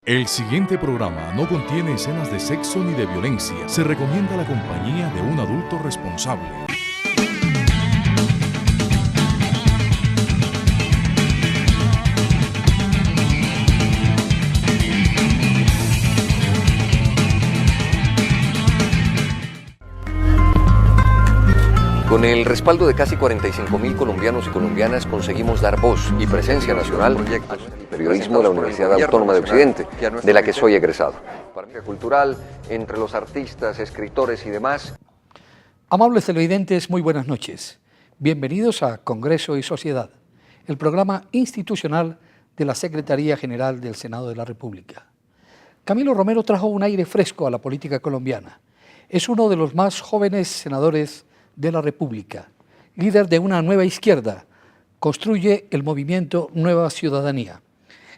El siguiente programa no contiene escenas de sexo ni de violencia. Se recomienda la compañía de un adulto responsable. Con el respaldo de casi 45.000 colombianos y colombianas conseguimos dar voz y presencia nacional al periodismo de la Universidad Autónoma de Occidente, de la que soy egresado. Para cultural, entre los artistas, escritores y demás. Amables televidentes, muy buenas noches. Bienvenidos a Congreso y Sociedad, el programa institucional de la Secretaría General del Senado de la República. Camilo Romero trajo un aire fresco a la política colombiana. Es uno de los más jóvenes senadores de la República, líder de una nueva izquierda, construye el movimiento Nueva Ciudadanía.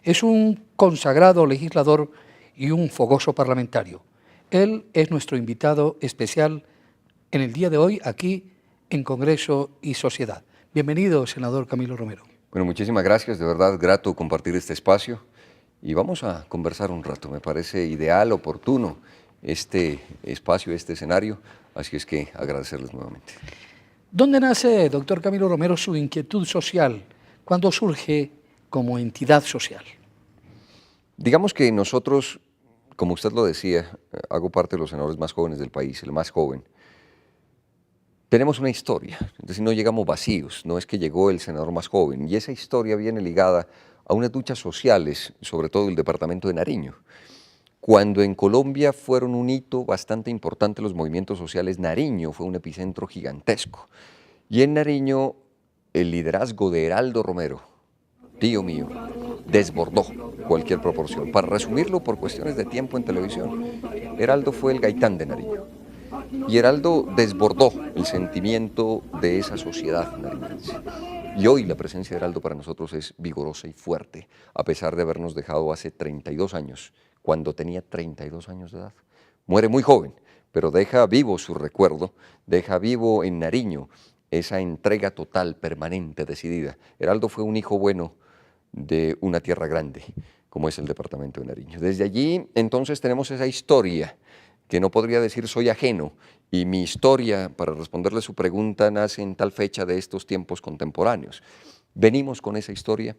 Es un consagrado legislador y un fogoso parlamentario. Él es nuestro invitado especial en el día de hoy aquí en Congreso y Sociedad. Bienvenido, senador Camilo Romero. Bueno, muchísimas gracias, de verdad grato compartir este espacio y vamos a conversar un rato. Me parece ideal, oportuno este espacio, este escenario. Así es que agradecerles nuevamente. ¿Dónde nace, doctor Camilo Romero, su inquietud social? ¿Cuándo surge como entidad social? Digamos que nosotros, como usted lo decía, hago parte de los senadores más jóvenes del país, el más joven. Tenemos una historia, es decir, no llegamos vacíos, no es que llegó el senador más joven. Y esa historia viene ligada a unas luchas sociales, sobre todo el departamento de Nariño. Cuando en Colombia fueron un hito bastante importante los movimientos sociales, Nariño fue un epicentro gigantesco. Y en Nariño el liderazgo de Heraldo Romero, tío mío, desbordó cualquier proporción. Para resumirlo por cuestiones de tiempo en televisión, Heraldo fue el Gaitán de Nariño. Y Heraldo desbordó el sentimiento de esa sociedad nariñense. Y hoy la presencia de Heraldo para nosotros es vigorosa y fuerte, a pesar de habernos dejado hace 32 años, cuando tenía 32 años de edad. Muere muy joven, pero deja vivo su recuerdo, deja vivo en Nariño esa entrega total, permanente, decidida. Heraldo fue un hijo bueno de una tierra grande, como es el departamento de Nariño. Desde allí, entonces, tenemos esa historia que no podría decir soy ajeno, y mi historia, para responderle su pregunta, nace en tal fecha de estos tiempos contemporáneos. Venimos con esa historia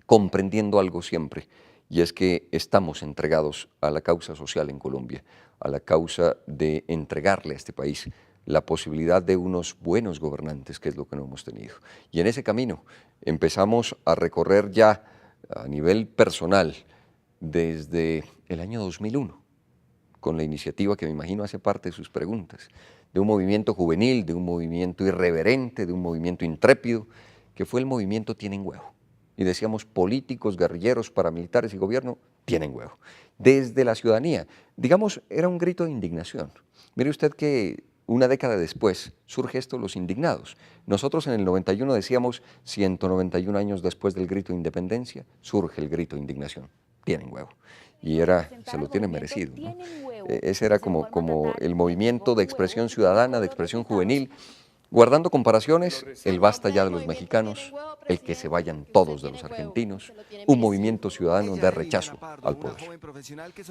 comprendiendo algo siempre, y es que estamos entregados a la causa social en Colombia, a la causa de entregarle a este país la posibilidad de unos buenos gobernantes, que es lo que no hemos tenido. Y en ese camino empezamos a recorrer ya a nivel personal desde el año 2001, con la iniciativa que me imagino hace parte de sus preguntas, de un movimiento juvenil, de un movimiento irreverente, de un movimiento intrépido, que fue el movimiento Tienen Huevo. Y decíamos, políticos, guerrilleros, paramilitares y gobierno tienen huevo. Desde la ciudadanía, digamos, era un grito de indignación. Mire usted que una década después surge esto, los indignados. Nosotros en el 91 decíamos, 191 años después del grito de independencia, surge el grito de indignación. Tienen huevo. Y se lo tienen merecido, ¿no? Ese era como el movimiento de expresión ciudadana, de expresión juvenil. Guardando comparaciones, el basta ya de los mexicanos, el que se vayan todos de los argentinos, un movimiento ciudadano de rechazo al poder.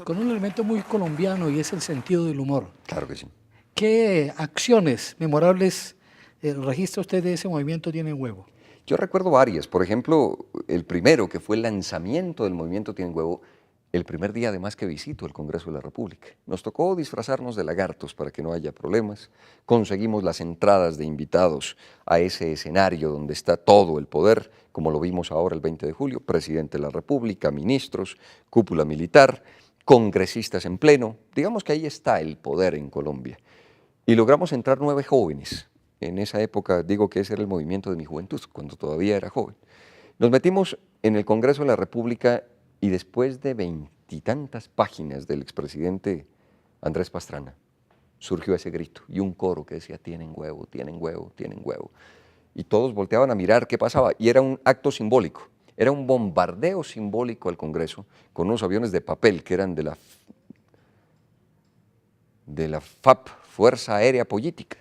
Con un elemento muy colombiano y es el sentido del humor. Claro que sí. ¿Qué acciones memorables registra usted de ese movimiento Tienen Huevo? Yo recuerdo varias. Por ejemplo, el primero, que fue el lanzamiento del movimiento Tienen Huevo, el primer día además que visito el Congreso de la República. Nos tocó disfrazarnos de lagartos para que no haya problemas. Conseguimos las entradas de invitados a ese escenario donde está todo el poder, como lo vimos ahora el 20 de julio, presidente de la República, ministros, cúpula militar, congresistas en pleno. Digamos que ahí está el poder en Colombia. Y logramos entrar 9 jóvenes. En esa época, digo que ese era el movimiento de mi juventud, cuando todavía era joven. Nos metimos en el Congreso de la República. Y después de 20 y tantas páginas del expresidente Andrés Pastrana, surgió ese grito y un coro que decía, tienen huevo, tienen huevo, tienen huevo. Y todos volteaban a mirar qué pasaba. Y era un acto simbólico, era un bombardeo simbólico al Congreso con unos aviones de papel que eran de la FAP, Fuerza Aérea Política.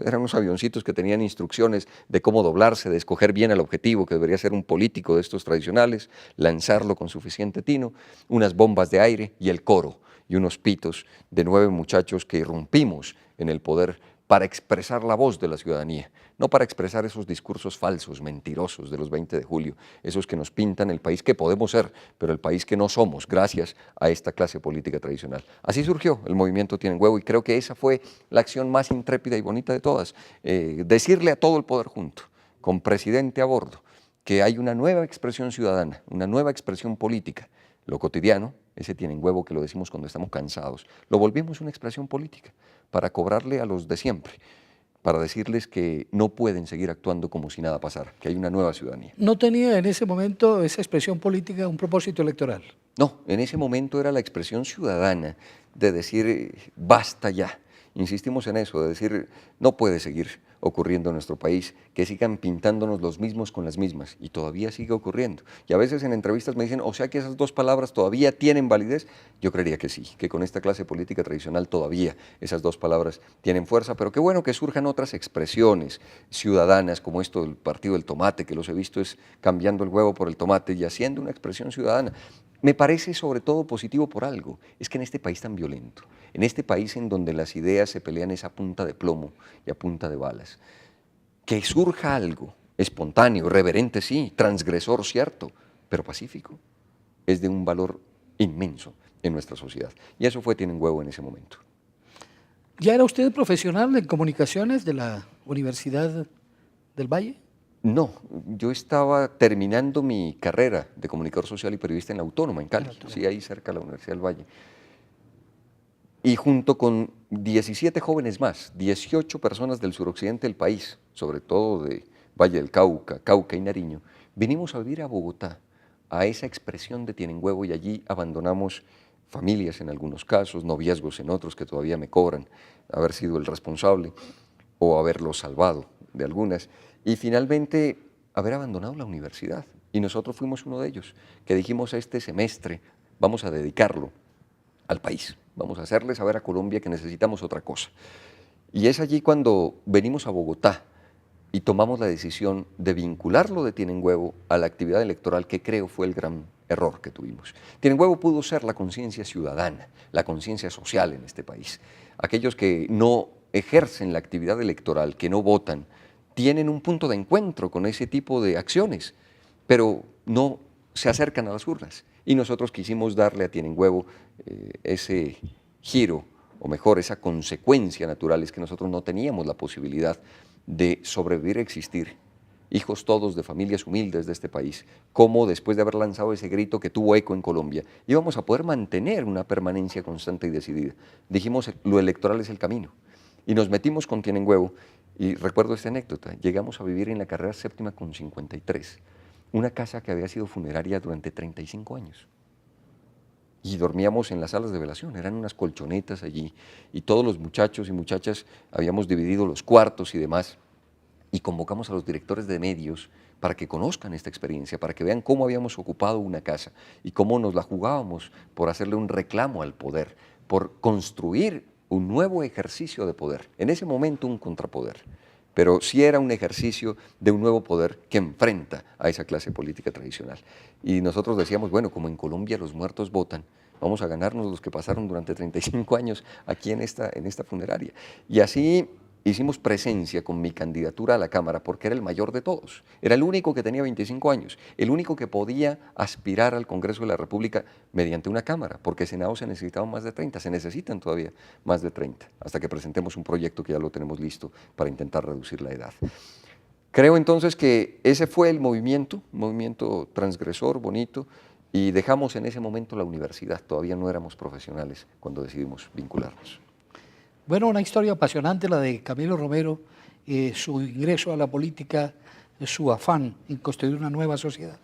Eran unos avioncitos que tenían instrucciones de cómo doblarse, de escoger bien el objetivo, que debería ser un político de estos tradicionales, lanzarlo con suficiente tino, unas bombas de aire y el coro, y unos pitos de 9 muchachos que irrumpimos en el poder para expresar la voz de la ciudadanía, no para expresar esos discursos falsos, mentirosos de los 20 de julio, esos que nos pintan el país que podemos ser, pero el país que no somos, gracias a esta clase política tradicional. Así surgió el movimiento Tienen Huevo y creo que esa fue la acción más intrépida y bonita de todas, decirle a todo el poder junto, con presidente a bordo, que hay una nueva expresión ciudadana, una nueva expresión política. Lo cotidiano, ese Tienen Huevo que lo decimos cuando estamos cansados, lo volvimos una expresión política para cobrarle a los de siempre, para decirles que no pueden seguir actuando como si nada pasara, que hay una nueva ciudadanía. ¿No tenía en ese momento esa expresión política un propósito electoral? No, en ese momento era la expresión ciudadana de decir basta ya. Insistimos en eso, de decir no puede seguir ocurriendo en nuestro país, que sigan pintándonos los mismos con las mismas, y todavía sigue ocurriendo. Y a veces en entrevistas me dicen, o sea que esas 2 palabras todavía tienen validez. Yo creería que sí, que con esta clase política tradicional todavía esas 2 palabras tienen fuerza, pero qué bueno que surjan otras expresiones ciudadanas, como esto del partido del tomate, que los he visto es cambiando el huevo por el tomate y haciendo una expresión ciudadana. Me parece sobre todo positivo por algo, es que en este país tan violento, en este país en donde las ideas se pelean es a punta de plomo y a punta de balas, que surja algo espontáneo, reverente sí, transgresor cierto, pero pacífico, es de un valor inmenso en nuestra sociedad. Y eso fue Tienen Huevo en ese momento. ¿Ya era usted profesional en comunicaciones de la Universidad del Valle? No, yo estaba terminando mi carrera de comunicador social y periodista en la Autónoma, en Cali, sí, ahí cerca de la Universidad del Valle. Y junto con 17 jóvenes más, 18 personas del suroccidente del país, sobre todo de Valle del Cauca, Cauca y Nariño, vinimos a vivir a Bogotá, a esa expresión de Tienen Huevo, y allí abandonamos familias en algunos casos, noviazgos en otros que todavía me cobran haber sido el responsable o haberlos salvado de algunas, y finalmente haber abandonado la universidad. Y nosotros fuimos uno de ellos, que dijimos este semestre vamos a dedicarlo al país, vamos a hacerle saber a Colombia que necesitamos otra cosa. Y es allí cuando venimos a Bogotá y tomamos la decisión de vincularlo de Tienen Huevo a la actividad electoral, que creo fue el gran error que tuvimos. Tienen Huevo pudo ser la conciencia ciudadana, la conciencia social en este país. Aquellos que no ejercen la actividad electoral, que no votan, tienen un punto de encuentro con ese tipo de acciones, pero no se acercan a las urnas. Y nosotros quisimos darle a Tienen Huevo ese giro, o mejor, esa consecuencia natural, es que nosotros no teníamos la posibilidad de sobrevivir y existir, hijos todos de familias humildes de este país, como después de haber lanzado ese grito que tuvo eco en Colombia, íbamos a poder mantener una permanencia constante y decidida. Dijimos, lo electoral es el camino, y nos metimos con Tienen Huevo. Y recuerdo esta anécdota, llegamos a vivir en la carrera séptima con 53, una casa que había sido funeraria durante 35 años. Y dormíamos en las salas de velación, eran unas colchonetas allí, y todos los muchachos y muchachas habíamos dividido los cuartos y demás, y convocamos a los directores de medios para que conozcan esta experiencia, para que vean cómo habíamos ocupado una casa y cómo nos la jugábamos por hacerle un reclamo al poder, por construir un nuevo ejercicio de poder, en ese momento un contrapoder, pero sí era un ejercicio de un nuevo poder que enfrenta a esa clase política tradicional. Y nosotros decíamos, bueno, como en Colombia los muertos votan, vamos a ganarnos los que pasaron durante 35 años aquí en esta funeraria. Y así hicimos presencia con mi candidatura a la Cámara, porque era el mayor de todos, era el único que tenía 25 años, el único que podía aspirar al Congreso de la República mediante una Cámara, porque Senado se necesitaban más de 30, se necesitan todavía más de 30, hasta que presentemos un proyecto que ya lo tenemos listo para intentar reducir la edad. Creo entonces que ese fue el movimiento, un movimiento transgresor, bonito, y dejamos en ese momento la universidad, todavía no éramos profesionales cuando decidimos vincularnos. Bueno, una historia apasionante la de Camilo Romero, su ingreso a la política, su afán en construir una nueva sociedad.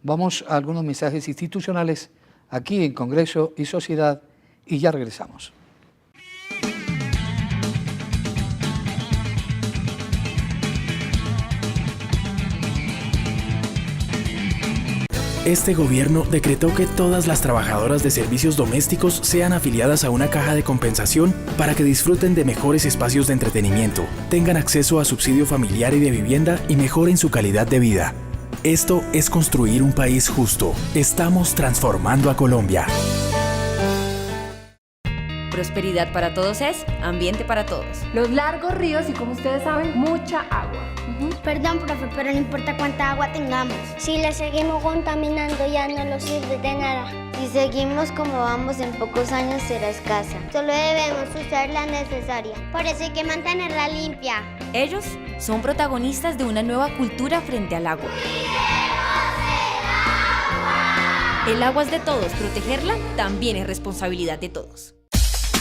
Vamos a algunos mensajes institucionales aquí en Congreso y Sociedad y ya regresamos. Este gobierno decretó que todas las trabajadoras de servicios domésticos sean afiliadas a una caja de compensación para que disfruten de mejores espacios de entretenimiento, tengan acceso a subsidio familiar y de vivienda y mejoren su calidad de vida. Esto es construir un país justo. Estamos transformando a Colombia. Prosperidad para todos es ambiente para todos. Los largos ríos y, como ustedes saben, mucha agua. Perdón, profe, pero no importa cuánta agua tengamos. Si la seguimos contaminando ya no nos sirve de nada. Si seguimos como vamos, en pocos años será escasa. Solo debemos usar la necesaria. Por eso hay que mantenerla limpia. Ellos son protagonistas de una nueva cultura frente al agua. El agua es de todos, protegerla también es responsabilidad de todos.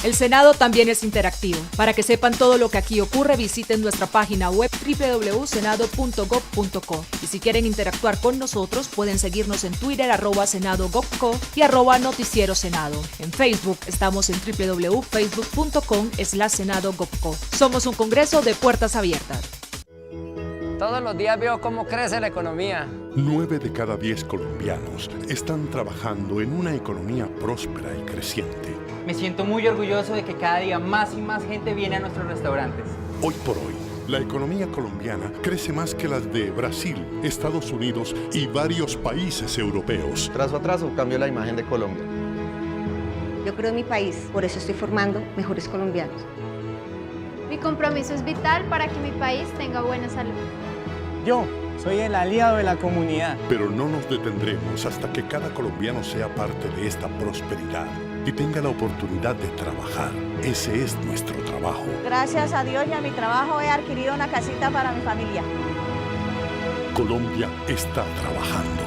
El Senado también es interactivo. Para que sepan todo lo que aquí ocurre, visiten nuestra página web www.senado.gov.co. Y si quieren interactuar con nosotros, pueden seguirnos en Twitter @senado.gov.co y @noticiero senado. En Facebook estamos en www.facebook.com/senado.gov.co. Somos un congreso de puertas abiertas. Todos los días veo cómo crece la economía. 9 de cada 10 colombianos están trabajando en una economía próspera y creciente. Me siento muy orgulloso de que cada día más y más gente viene a nuestros restaurantes. Hoy por hoy, la economía colombiana crece más que las de Brasil, Estados Unidos y varios países europeos. Trazo a trazo cambió la imagen de Colombia. Yo creo en mi país, por eso estoy formando mejores colombianos. Mi compromiso es vital para que mi país tenga buena salud. Yo soy el aliado de la comunidad. Pero no nos detendremos hasta que cada colombiano sea parte de esta prosperidad y tenga la oportunidad de trabajar. Ese es nuestro trabajo. Gracias a Dios y a mi trabajo he adquirido una casita para mi familia. Colombia está trabajando.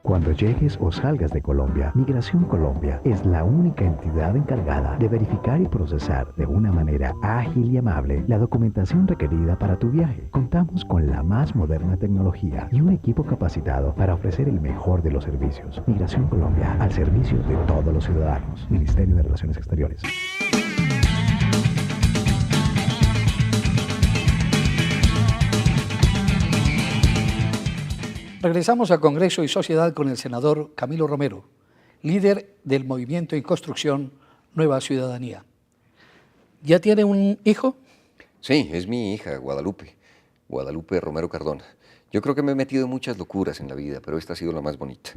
Cuando llegues o salgas de Colombia, Migración Colombia es la única entidad encargada de verificar y procesar de una manera ágil y amable la documentación requerida para tu viaje. Contamos con la más moderna tecnología y un equipo capacitado para ofrecer el mejor de los servicios. Migración Colombia, al servicio de todos los ciudadanos. Ministerio de Relaciones Exteriores. Regresamos a Congreso y Sociedad con el senador Camilo Romero, líder del Movimiento en Construcción Nueva Ciudadanía. ¿Ya tiene un hijo? Sí, es mi hija, Guadalupe Romero Cardona. Yo creo que me he metido en muchas locuras en la vida, pero esta ha sido la más bonita.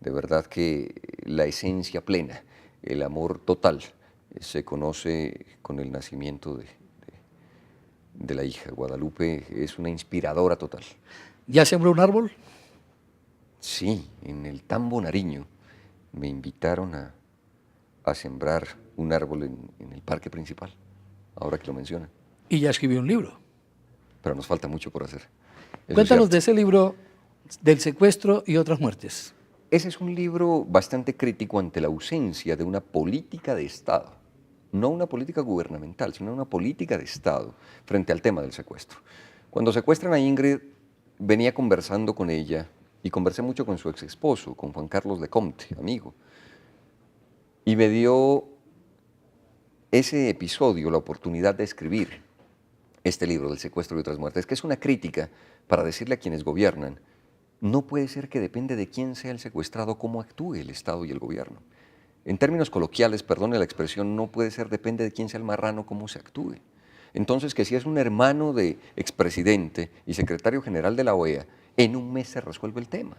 De verdad que la esencia plena, el amor total, se conoce con el nacimiento de la hija. Guadalupe es una inspiradora total. ¿Ya sembró un árbol? Sí, en el Tambo Nariño me invitaron a sembrar un árbol en el parque principal, ahora que lo mencionan. Y ya escribió un libro. Pero nos falta mucho por hacer. Cuéntanos de ese libro del secuestro y otras muertes. Ese es un libro bastante crítico ante la ausencia de una política de Estado, no una política gubernamental, sino una política de Estado frente al tema del secuestro. Cuando secuestran a Ingrid, venía conversando con ella y conversé mucho con su ex esposo, con Juan Carlos Lecomte, amigo, y me dio ese episodio la oportunidad de escribir este libro del secuestro y otras muertes, que es una crítica para decirle a quienes gobiernan: no puede ser que depende de quién sea el secuestrado cómo actúe el Estado y el gobierno. En términos coloquiales, perdone la expresión, no puede ser depende de quién sea el marrano cómo se actúe. Entonces, que si es un hermano de expresidente y secretario general de la OEA, en un mes se resuelve el tema.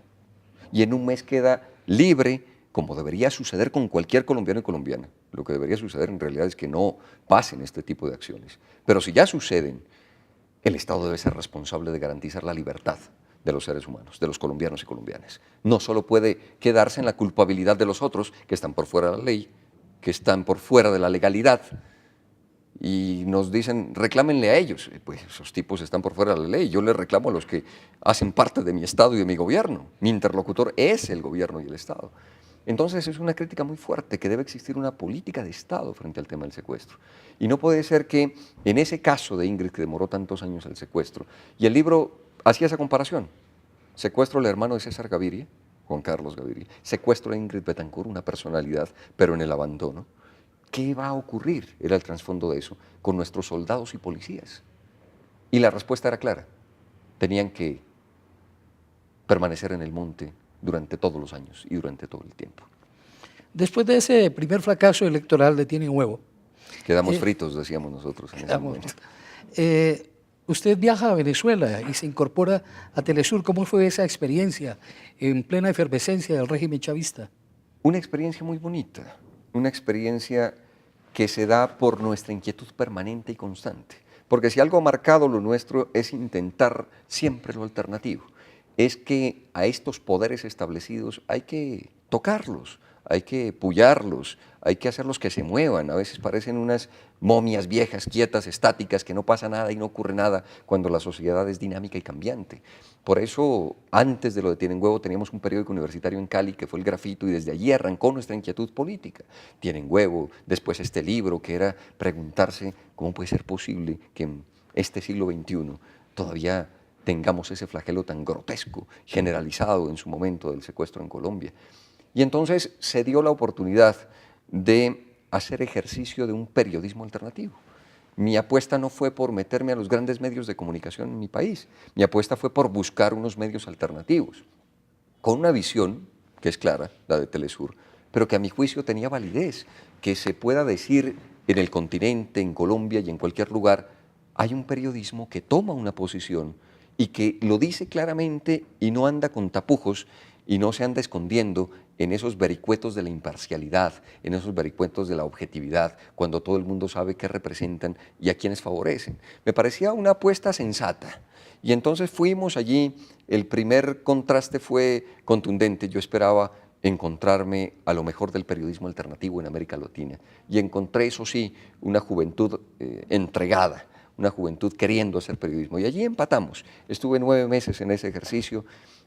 Y en un mes queda libre, como debería suceder con cualquier colombiano y colombiana. Lo que debería suceder en realidad es que no pasen este tipo de acciones. Pero si ya suceden, el Estado debe ser responsable de garantizar la libertad de los seres humanos, de los colombianos y colombianas. No solo puede quedarse en la culpabilidad de los otros, que están por fuera de la ley, que están por fuera de la legalidad, y nos dicen, reclámenle a ellos. Pues esos tipos están por fuera de la ley. Yo les reclamo a los que hacen parte de mi Estado y de mi gobierno. Mi interlocutor es el gobierno y el Estado. Entonces es una crítica muy fuerte, que debe existir una política de Estado frente al tema del secuestro. Y no puede ser que en ese caso de Ingrid, que demoró tantos años el secuestro, y el libro hacía esa comparación: secuestro del hermano de César Gaviria, Juan Carlos Gaviria, secuestro de Ingrid Betancourt, una personalidad, pero en el abandono. ¿Qué va a ocurrir? Era el trasfondo de eso, con nuestros soldados y policías. Y la respuesta era clara: tenían que permanecer en el monte durante todos los años y durante todo el tiempo. Después de ese primer fracaso electoral de Tiene Huevo. Quedamos fritos, decíamos nosotros en ese momento. Usted viaja a Venezuela y se incorpora a Telesur. ¿Cómo fue esa experiencia en plena efervescencia del régimen chavista? Una experiencia muy bonita, una experiencia que se da por nuestra inquietud permanente y constante. Porque si algo ha marcado lo nuestro es intentar siempre lo alternativo. Es que a estos poderes establecidos hay que tocarlos, hay que pullarlos, hay que hacerlos que se muevan. A veces parecen unas momias viejas, quietas, estáticas, que no pasa nada y no ocurre nada cuando la sociedad es dinámica y cambiante. Por eso, antes de lo de Tienen Huevo, teníamos un periódico universitario en Cali que fue El Grafito y desde allí arrancó nuestra inquietud política. Tienen Huevo, después este libro que era preguntarse cómo puede ser posible que en este siglo XXI todavía tengamos ese flagelo tan grotesco, generalizado en su momento del secuestro en Colombia. Y entonces se dio la oportunidad de hacer ejercicio de un periodismo alternativo. Mi apuesta no fue por meterme a los grandes medios de comunicación en mi país, mi apuesta fue por buscar unos medios alternativos, con una visión que es clara, la de Telesur, pero que a mi juicio tenía validez, que se pueda decir en el continente, en Colombia y en cualquier lugar, hay un periodismo que toma una posición y que lo dice claramente y no anda con tapujos y no se anda escondiendo en esos vericuetos de la imparcialidad, en esos vericuetos de la objetividad, cuando todo el mundo sabe qué representan y a quiénes favorecen. Me parecía una apuesta sensata. Y entonces fuimos allí, el primer contraste fue contundente. Yo esperaba encontrarme a lo mejor del periodismo alternativo en América Latina. Y encontré, eso sí, una juventud entregada, una juventud queriendo hacer periodismo. Y allí empatamos. Estuve 9 meses en ese ejercicio,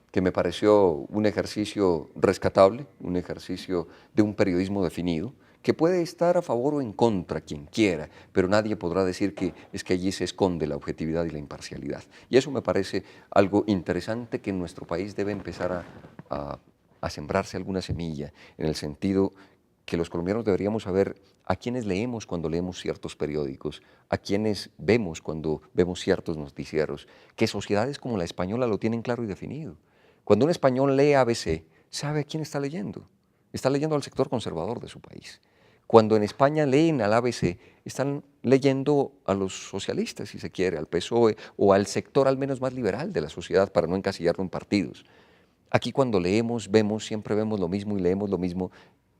que me pareció un ejercicio rescatable, un ejercicio de un periodismo definido, que puede estar a favor o en contra, quien quiera, pero nadie podrá decir que es que allí se esconde la objetividad y la imparcialidad. Y eso me parece algo interesante que en nuestro país debe empezar a sembrarse alguna semilla, en el sentido que los colombianos deberíamos saber a quiénes leemos cuando leemos ciertos periódicos, a quiénes vemos cuando vemos ciertos noticieros, que sociedades como la española lo tienen claro y definido. Cuando un español lee ABC, sabe a quién está leyendo. Está leyendo al sector conservador de su país. Cuando en España leen al ABC, están leyendo a los socialistas, si se quiere, al PSOE o al sector al menos más liberal de la sociedad, para no encasillarlo en partidos. Aquí cuando leemos, siempre vemos lo mismo y leemos lo mismo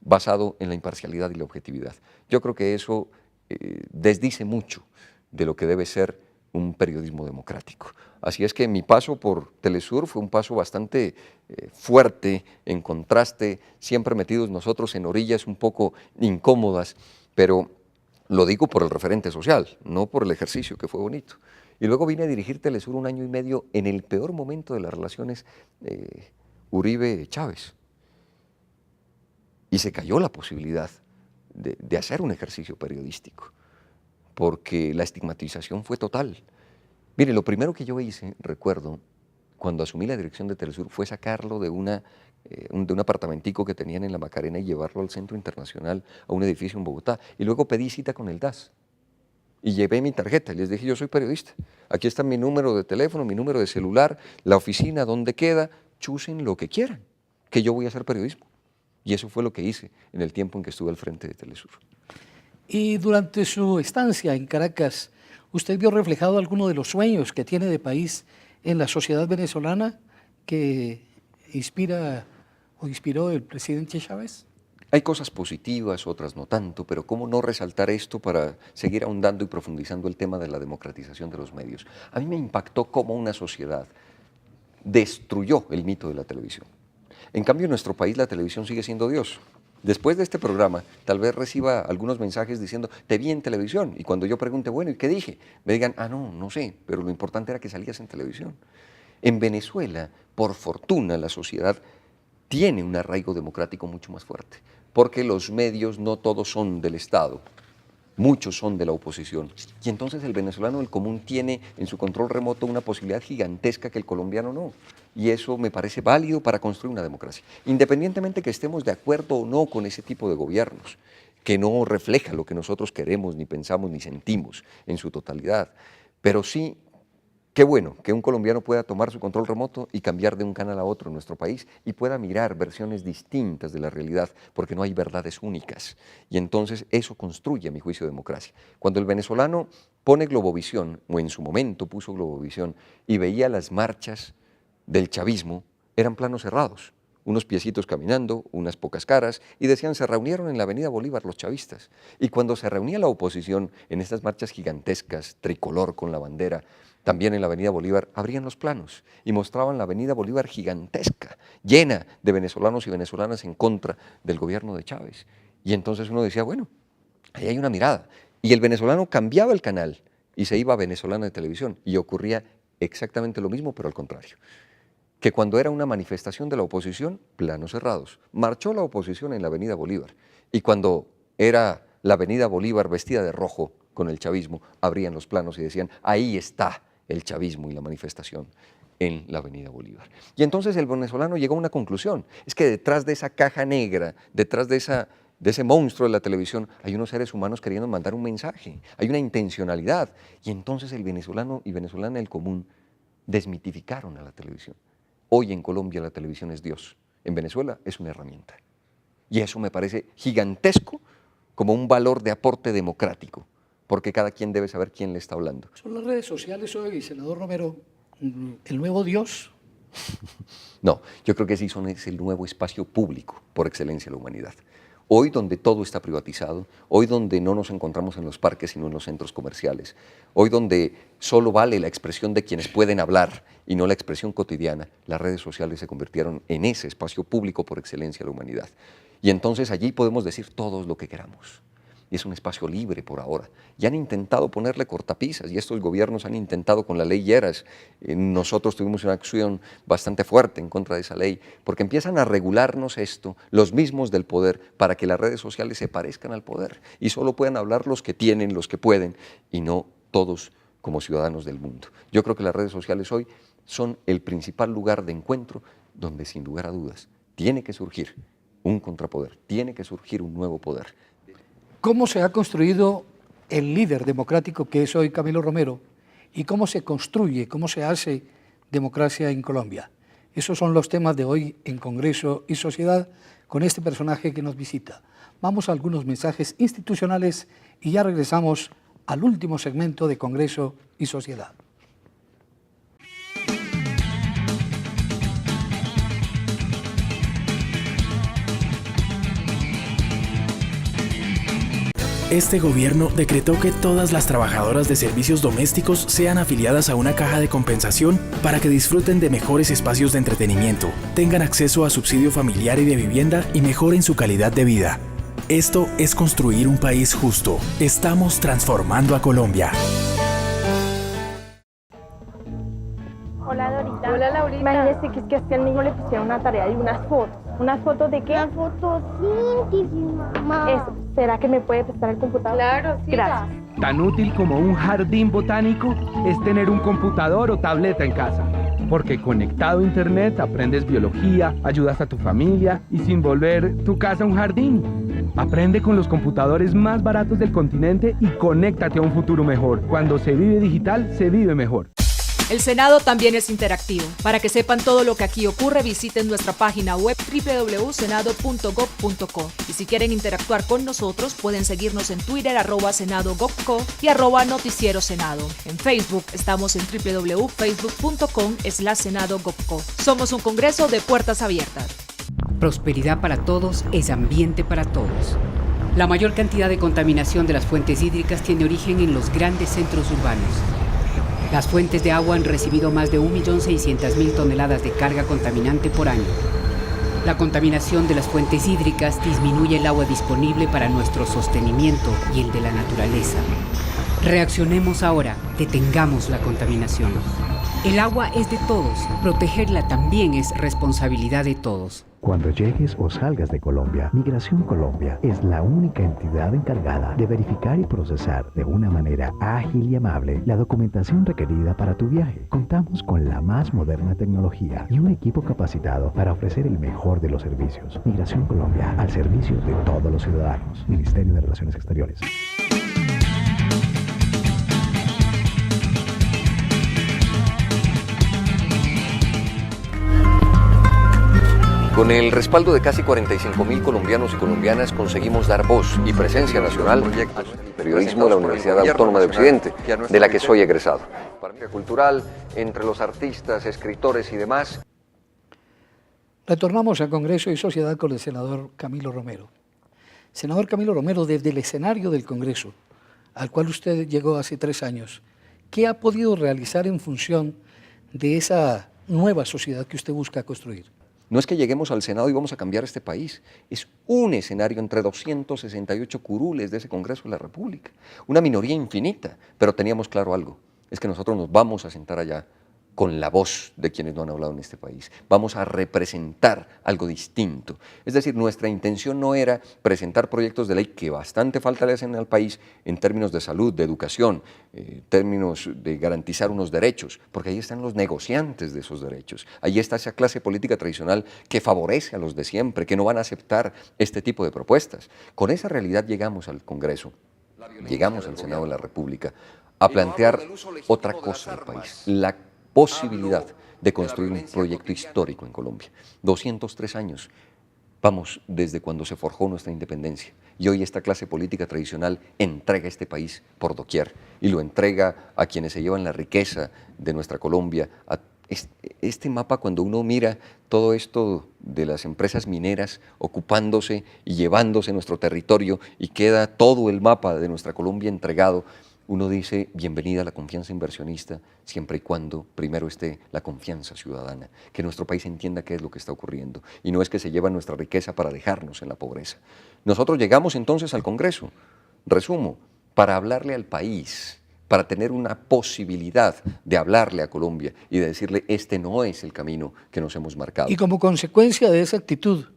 basado en la imparcialidad y la objetividad. Yo creo que eso desdice mucho de lo que debe ser un periodismo democrático. Así es que mi paso por Telesur fue un paso bastante fuerte, en contraste, siempre metidos nosotros en orillas un poco incómodas, pero lo digo por el referente social, no por el ejercicio, que fue bonito. Y luego vine a dirigir Telesur 1 año y medio en el peor momento de las relaciones Uribe-Chávez. Y se cayó la posibilidad de hacer un ejercicio periodístico, porque la estigmatización fue total. Mire, lo primero que yo hice, recuerdo, cuando asumí la dirección de Telesur, fue sacarlo de un apartamentico que tenían en la Macarena y llevarlo al Centro Internacional, a un edificio en Bogotá. Y luego pedí cita con el DAS. Y llevé mi tarjeta y les dije, yo soy periodista. Aquí está mi número de teléfono, mi número de celular, la oficina, donde queda, chusen lo que quieran, que yo voy a hacer periodismo. Y eso fue lo que hice en el tiempo en que estuve al frente de Telesur. Y durante su estancia en Caracas, ¿usted vio reflejado alguno de los sueños que tiene de país en la sociedad venezolana que inspiró el presidente Chávez? Hay cosas positivas, otras no tanto, pero ¿cómo no resaltar esto para seguir ahondando y profundizando el tema de la democratización de los medios? A mí me impactó cómo una sociedad destruyó el mito de la televisión. En cambio, en nuestro país la televisión sigue siendo Dios. Después de este programa, tal vez reciba algunos mensajes diciendo, te vi en televisión, y cuando yo pregunte, bueno, ¿y qué dije? Me digan, no sé, pero lo importante era que salías en televisión. En Venezuela, por fortuna, la sociedad tiene un arraigo democrático mucho más fuerte, porque los medios no todos son del Estado, muchos son de la oposición, y entonces el venezolano del común tiene en su control remoto una posibilidad gigantesca que el colombiano no, y eso me parece válido para construir una democracia, independientemente que estemos de acuerdo o no con ese tipo de gobiernos, que no refleja lo que nosotros queremos, ni pensamos, ni sentimos en su totalidad, pero sí Qué bueno que un colombiano pueda tomar su control remoto y cambiar de un canal a otro en nuestro país y pueda mirar versiones distintas de la realidad, porque no hay verdades únicas. Y entonces eso construye, a mi juicio, democracia. Cuando el venezolano pone Globovisión, o en su momento puso Globovisión, y veía las marchas del chavismo, eran planos cerrados. Unos piecitos caminando, unas pocas caras, y decían, se reunieron en la Avenida Bolívar los chavistas. Y cuando se reunía la oposición en estas marchas gigantescas, tricolor con la bandera, también en la Avenida Bolívar, abrían los planos y mostraban la Avenida Bolívar gigantesca, llena de venezolanos y venezolanas en contra del gobierno de Chávez. Y entonces uno decía, bueno, ahí hay una mirada. Y el venezolano cambiaba el canal y se iba a Venezolana de Televisión, y ocurría exactamente lo mismo, pero al contrario. Que cuando era una manifestación de la oposición, planos cerrados. Marchó la oposición en la Avenida Bolívar, y cuando era la Avenida Bolívar vestida de rojo con el chavismo, abrían los planos y decían, ahí está el chavismo y la manifestación en la Avenida Bolívar. Y entonces el venezolano llegó a una conclusión, es que detrás de esa caja negra, detrás de ese monstruo de la televisión, hay unos seres humanos queriendo mandar un mensaje, hay una intencionalidad. Y entonces el venezolano y venezolana del común desmitificaron a la televisión. Hoy en Colombia la televisión es Dios, en Venezuela es una herramienta. Y eso me parece gigantesco como un valor de aporte democrático, porque cada quien debe saber quién le está hablando. ¿Son las redes sociales hoy, senador Romero, el nuevo Dios? No, yo creo que sí es el nuevo espacio público por excelencia de la humanidad. Hoy donde todo está privatizado, hoy donde no nos encontramos en los parques sino en los centros comerciales, hoy donde solo vale la expresión de quienes pueden hablar y no la expresión cotidiana, las redes sociales se convirtieron en ese espacio público por excelencia de la humanidad. Y entonces allí podemos decir todos lo que queramos. Y es un espacio libre por ahora. Y han intentado ponerle cortapisas, y estos gobiernos han intentado con la ley Lleras. Nosotros tuvimos una acción bastante fuerte en contra de esa ley, porque empiezan a regularnos esto, los mismos del poder, para que las redes sociales se parezcan al poder, y solo puedan hablar los que tienen, los que pueden, y no todos como ciudadanos del mundo. Yo creo que las redes sociales hoy son el principal lugar de encuentro, donde sin lugar a dudas tiene que surgir un contrapoder, tiene que surgir un nuevo poder. ¿Cómo se ha construido el líder democrático que es hoy Camilo Romero? ¿Y cómo se construye, cómo se hace democracia en Colombia? Esos son los temas de hoy en Congreso y Sociedad con este personaje que nos visita. Vamos a algunos mensajes institucionales y ya regresamos al último segmento de Congreso y Sociedad. Este gobierno decretó que todas las trabajadoras de servicios domésticos sean afiliadas a una caja de compensación para que disfruten de mejores espacios de entretenimiento, tengan acceso a subsidio familiar y de vivienda y mejoren su calidad de vida. Esto es construir un país justo. Estamos transformando a Colombia. Hola Dorita. Hola Laurita. Imagínese que es que a este niño le pusieron una tarea de unas fotos. ¿Unas fotos de qué? La fotosíntesis, mamá. Eso. ¿Será que me puede prestar el computador? Claro, sí. Gracias. Tan útil como un jardín botánico es tener un computador o tableta en casa. Porque conectado a internet aprendes biología, ayudas a tu familia y sin volver tu casa un jardín. Aprende con los computadores más baratos del continente y conéctate a un futuro mejor. Cuando se vive digital, se vive mejor. El Senado también es interactivo. Para que sepan todo lo que aquí ocurre, visiten nuestra página web www.senado.gov.co. Y si quieren interactuar con nosotros, pueden seguirnos en Twitter @senado.gov.co y @noticiero senado. En Facebook estamos en www.facebook.com/senado.gov.co. Somos un congreso de puertas abiertas. Prosperidad para todos es ambiente para todos. La mayor cantidad de contaminación de las fuentes hídricas tiene origen en los grandes centros urbanos. Las fuentes de agua han recibido más de 1.600.000 toneladas de carga contaminante por año. La contaminación de las fuentes hídricas disminuye el agua disponible para nuestro sostenimiento y el de la naturaleza. Reaccionemos ahora, detengamos la contaminación. El agua es de todos, protegerla también es responsabilidad de todos. Cuando llegues o salgas de Colombia, Migración Colombia es la única entidad encargada de verificar y procesar de una manera ágil y amable la documentación requerida para tu viaje. Contamos con la más moderna tecnología y un equipo capacitado para ofrecer el mejor de los servicios. Migración Colombia, al servicio de todos los ciudadanos. Ministerio de Relaciones Exteriores. Con el respaldo de casi 45.000 colombianos y colombianas conseguimos dar voz y presencia nacional al periodismo de la Universidad Autónoma de Occidente, de la que soy egresado. Para cultural, entre los artistas, escritores y demás. Retornamos a Congreso y Sociedad con el senador Camilo Romero. Senador Camilo Romero, desde el escenario del Congreso, al cual usted llegó hace 3 años, ¿qué ha podido realizar en función de esa nueva sociedad que usted busca construir? No es que lleguemos al Senado y vamos a cambiar este país. Es un escenario entre 268 curules de ese Congreso de la República. Una minoría infinita, pero teníamos claro algo. Es que nosotros nos vamos a sentar allá con la voz de quienes no han hablado en este país. Vamos a representar algo distinto. Es decir, nuestra intención no era presentar proyectos de ley que bastante falta le hacen al país en términos de salud, de educación, términos de garantizar unos derechos, porque ahí están los negociantes de esos derechos. Ahí está esa clase política tradicional que favorece a los de siempre, que no van a aceptar este tipo de propuestas. Con esa realidad llegamos al Congreso, llegamos al Senado de la República a plantear otra cosa del país, la posibilidad de construir un proyecto histórico en Colombia. 203 años vamos desde cuando se forjó nuestra independencia y hoy esta clase política tradicional entrega este país por doquier y lo entrega a quienes se llevan la riqueza de nuestra Colombia. Este mapa, cuando uno mira todo esto de las empresas mineras ocupándose y llevándose nuestro territorio y queda todo el mapa de nuestra Colombia entregado, uno dice, bienvenida a la confianza inversionista, siempre y cuando primero esté la confianza ciudadana, que nuestro país entienda qué es lo que está ocurriendo, y no es que se lleva nuestra riqueza para dejarnos en la pobreza. Nosotros llegamos entonces al Congreso, resumo, para hablarle al país, para tener una posibilidad de hablarle a Colombia y de decirle, este no es el camino que nos hemos marcado. Y como consecuencia de esa actitud,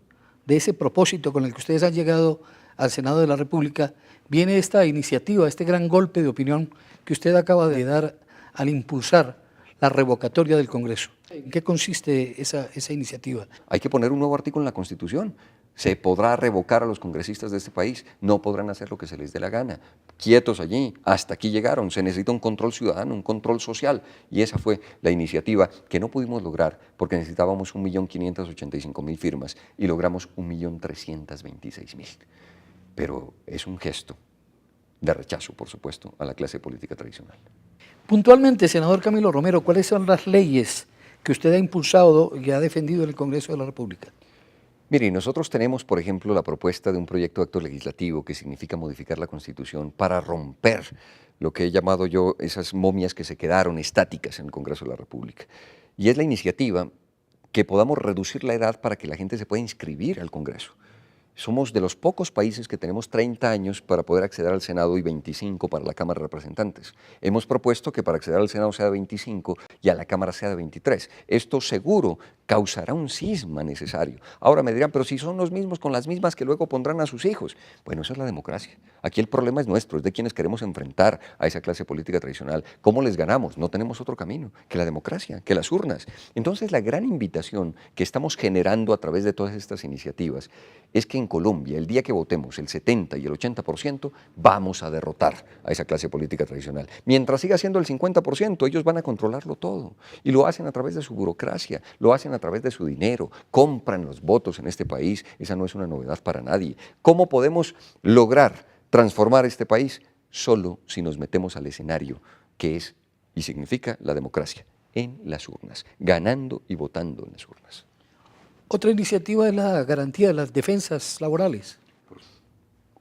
de ese propósito con el que ustedes han llegado al Senado de la República, viene esta iniciativa, este gran golpe de opinión que usted acaba de dar al impulsar la revocatoria del Congreso. ¿En qué consiste esa iniciativa? Hay que poner un nuevo artículo en la Constitución. Se podrá revocar a los congresistas de este país, no podrán hacer lo que se les dé la gana. Quietos allí, hasta aquí llegaron, se necesita un control ciudadano, un control social, y esa fue la iniciativa que no pudimos lograr porque necesitábamos 1.585.000 firmas y logramos 1.326.000. Pero es un gesto de rechazo, por supuesto, a la clase política tradicional. Puntualmente, senador Camilo Romero, ¿cuáles son las leyes que usted ha impulsado y ha defendido en el Congreso de la República? Mire, nosotros tenemos, por ejemplo, la propuesta de un proyecto de acto legislativo que significa modificar la Constitución para romper lo que he llamado yo esas momias que se quedaron estáticas en el Congreso de la República. Y es la iniciativa que podamos reducir la edad para que la gente se pueda inscribir al Congreso. Somos de los pocos países que tenemos 30 años para poder acceder al Senado y 25 para la Cámara de Representantes. Hemos propuesto que para acceder al Senado sea de 25 y a la Cámara sea de 23. Esto seguro causará un cisma necesario. Ahora me dirán, pero si son los mismos con las mismas que luego pondrán a sus hijos. Bueno, eso es la democracia. Aquí el problema es nuestro, es de quienes queremos enfrentar a esa clase política tradicional. ¿Cómo les ganamos? No tenemos otro camino que la democracia, que las urnas. Entonces la gran invitación que estamos generando a través de todas estas iniciativas es que en Colombia, el día que votemos el 70 y el 80%, vamos a derrotar a esa clase política tradicional. Mientras siga siendo el 50%, ellos van a controlarlo todo. Y lo hacen a través de su burocracia, lo hacen a través de su dinero, compran los votos en este país. Esa no es una novedad para nadie. ¿Cómo podemos lograr transformar este país? Solo si nos metemos al escenario que es y significa la democracia, en las urnas, ganando y votando en las urnas. Otra iniciativa es la garantía de las defensas laborales.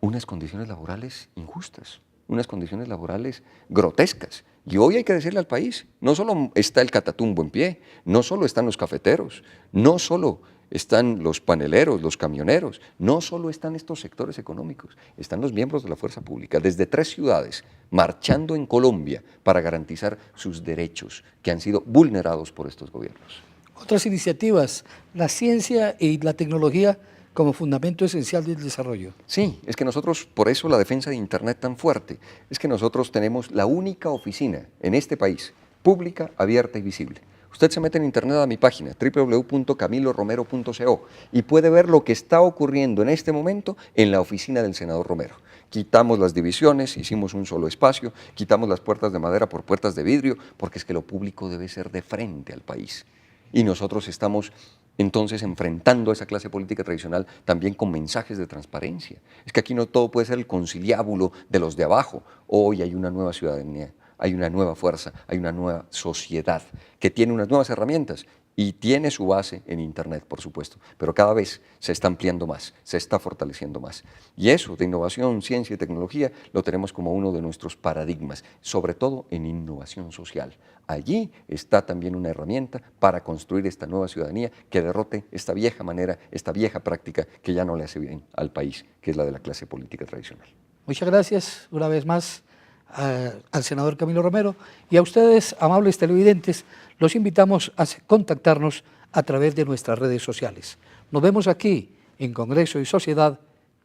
Unas condiciones laborales injustas, unas condiciones laborales grotescas. Y hoy hay que decirle al país, no solo está el Catatumbo en pie, no solo están los cafeteros, no solo están los paneleros, los camioneros, no solo están estos sectores económicos, están los miembros de la fuerza pública, desde 3 ciudades, marchando en Colombia para garantizar sus derechos que han sido vulnerados por estos gobiernos. Otras iniciativas, la ciencia y la tecnología como fundamento esencial del desarrollo. Sí, es que nosotros, por eso la defensa de Internet tan fuerte, es que nosotros tenemos la única oficina en este país, pública, abierta y visible. Usted se mete en Internet a mi página, www.camiloromero.co, y puede ver lo que está ocurriendo en este momento en la oficina del senador Romero. Quitamos las divisiones, hicimos un solo espacio, quitamos las puertas de madera por puertas de vidrio, porque es que lo público debe ser de frente al país. Y nosotros estamos entonces enfrentando a esa clase política tradicional también con mensajes de transparencia. Es que aquí no todo puede ser el conciliábulo de los de abajo. Hoy hay una nueva ciudadanía, hay una nueva fuerza, hay una nueva sociedad que tiene unas nuevas herramientas y tiene su base en Internet, por supuesto, pero cada vez se está ampliando más, se está fortaleciendo más. Y eso de innovación, ciencia y tecnología lo tenemos como uno de nuestros paradigmas, sobre todo en innovación social. Allí está también una herramienta para construir esta nueva ciudadanía que derrote esta vieja manera, esta vieja práctica que ya no le hace bien al país, que es la de la clase política tradicional. Muchas gracias una vez más al senador Camilo Romero, y a ustedes, amables televidentes, los invitamos a contactarnos a través de nuestras redes sociales. Nos vemos aquí en Congreso y Sociedad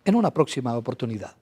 en una próxima oportunidad.